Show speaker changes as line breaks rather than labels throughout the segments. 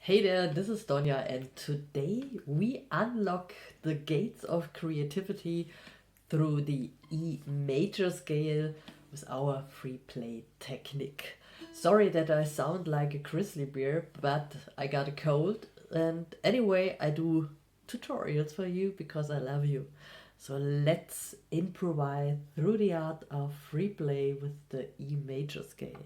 Hey there, this is Donya, and today we unlock the gates of creativity through the E major scale with our free play technique. Sorry that I sound like a grizzly bear, but I got a cold, and anyway, I do tutorials for you because I love you. So let's improvise through the art of free play with the E major scale.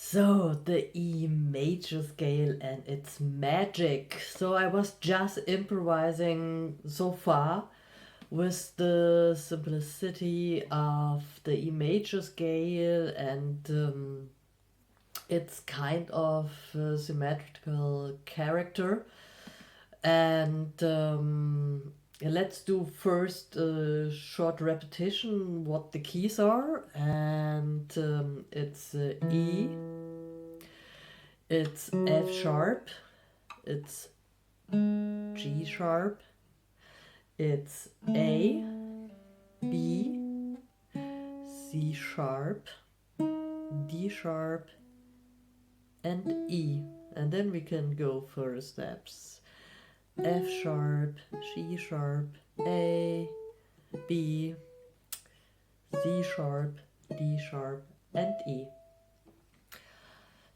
So, the E major scale and its magic. So, I was just improvising so far with the simplicity of the E major scale and its kind of symmetrical character. And let's do first a short repetition what the keys are. And it's E. It's F sharp, it's G sharp, it's A, B, C sharp, D sharp, and E. And then we can go for steps. F sharp, G sharp, A, B, C sharp, D sharp, and E.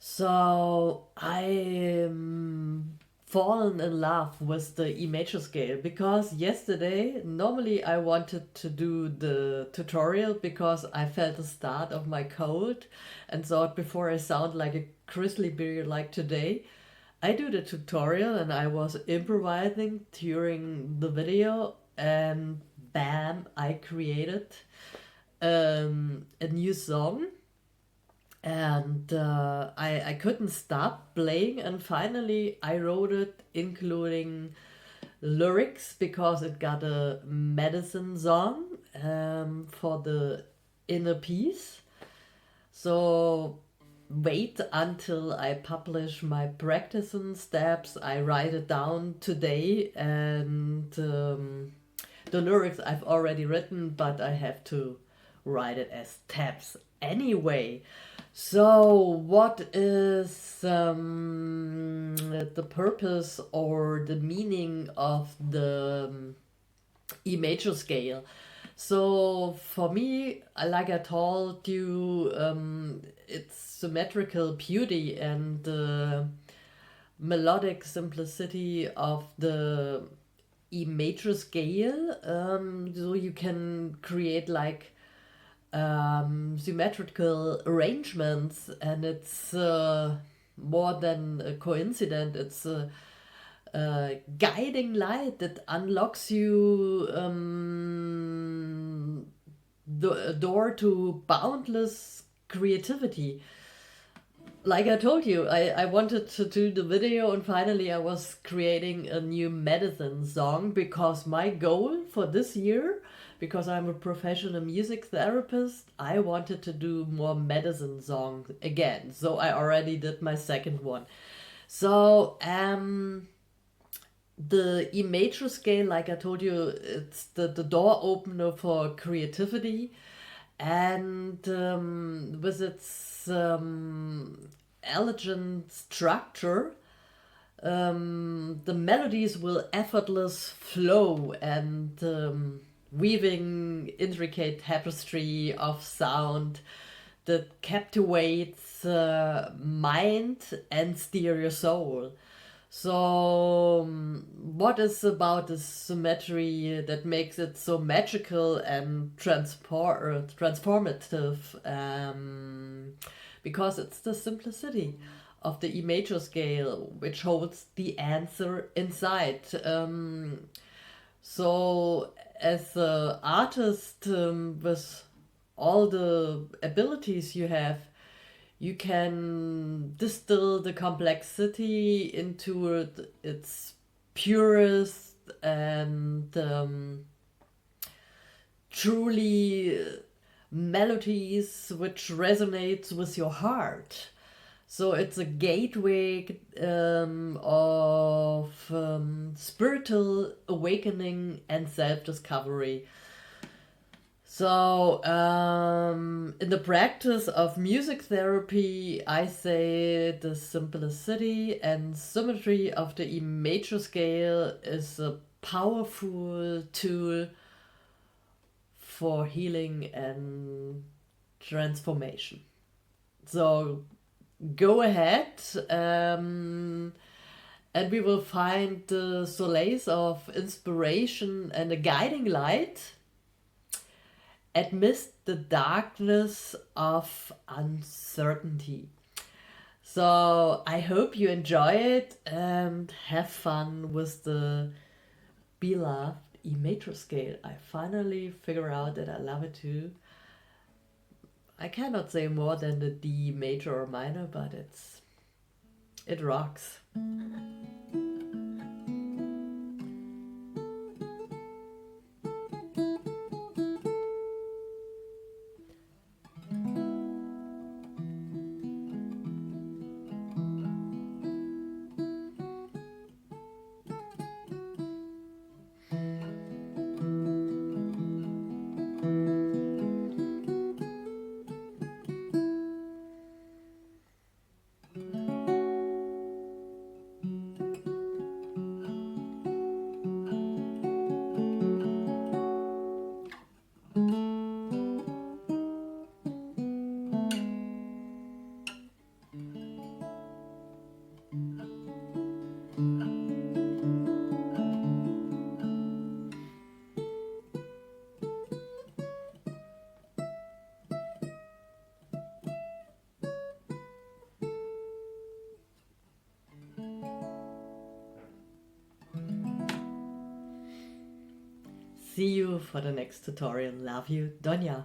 So I'm fallen in love with the E major scale because yesterday normally I wanted to do the tutorial because I felt the start of my cold and thought before I sound like a grizzly bear like today, I do the tutorial and I was improvising during the video and bam, I created a new song. And I couldn't stop playing, and finally I wrote it including lyrics because it got a medicine song for the inner peace. So wait until I publish my practicing steps. I write it down today, and the lyrics I've already written, but I have to write it as tabs anyway. So, what is the purpose or the meaning of the E major scale? So, for me, like I told you, it's symmetrical beauty and the melodic simplicity of the E major scale. So, you can create like symmetrical arrangements, and it's more than a coincidence. It's a guiding light that unlocks you the door to boundless creativity. Like I told you, I wanted to do the video, and finally I was creating a new medicine song because my goal for this year, because I'm a professional music therapist, I wanted to do more medicine songs again. So I already did my second one. So the E major scale, like I told you, it's the door opener for creativity, and with its elegant structure, the melodies will effortless flow and weaving intricate tapestry of sound that captivates mind and steer your soul. So, what is about the symmetry that makes it so magical and transformative? Because it's the simplicity of the E major scale which holds the answer inside. So, as an artist with all the abilities you have, you can distill the complexity into its purest and truly melodies which resonates with your heart. So it's a gateway of spiritual awakening and self-discovery. So, in the practice of music therapy, I say the simplicity and symmetry of the E major scale is a powerful tool for healing and transformation. So, go ahead, and we will find the solace of inspiration and a guiding light amidst the darkness of uncertainty. So I hope you enjoy it and have fun with the beloved E major scale. I finally figure out that I love it too. I cannot say more than the D major or minor, but it rocks. See you for the next tutorial. Love you, Doña.